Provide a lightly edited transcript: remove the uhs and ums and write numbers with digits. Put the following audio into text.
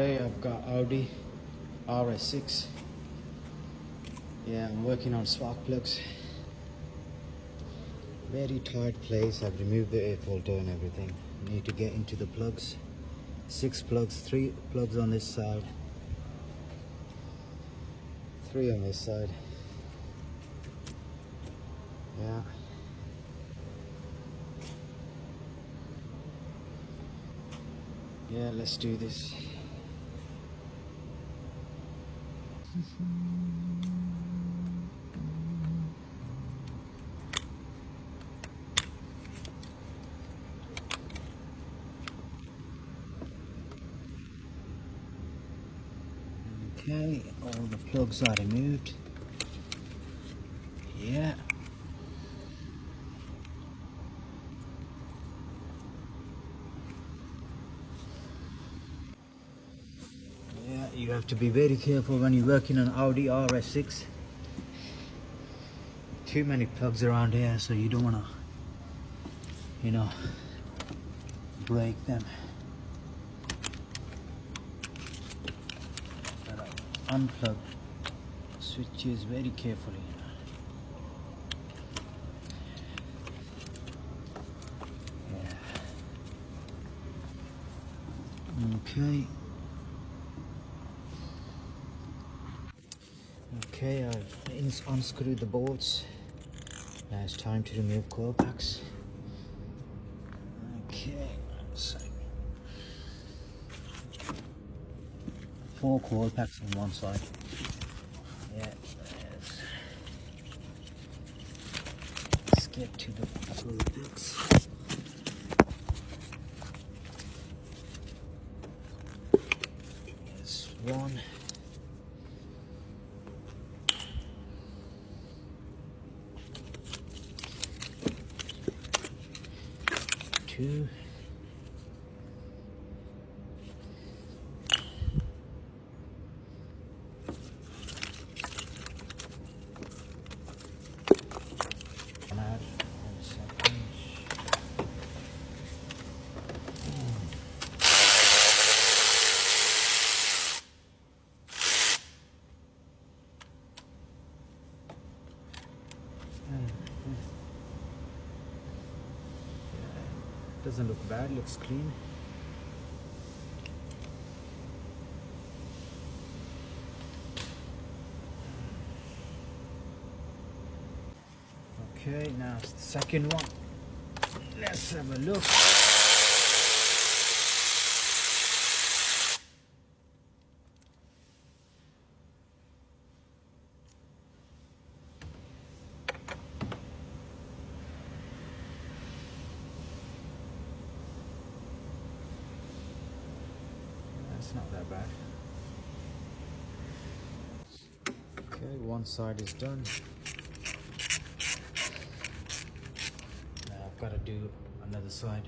Hey, I've got Audi RS6. Yeah, I'm working on spark plugs. Very tight place. I've removed the air filter and everything. Need to get into the plugs. 6 plugs, 3 plugs on this side, 3 on this side. Yeah. Yeah, let's do this. Okay, all the plugs are removed. Yeah. Yeah, you have to be very careful when you're working on Audi RS6. Too many plugs around here, so you don't want to, break them. Gotta unplug switches very carefully. Okay. Okay, I've unscrewed the bolts. Now it's time to remove coil packs. Okay, so 4 coil packs on one side. Yeah, let's get to the coil packs. There's 1. 2. 1. Doesn't look bad, looks clean. Okay, now it's the second one. Let's have a look. That's not that bad. Okay, one side is done. Now I've got to do another side.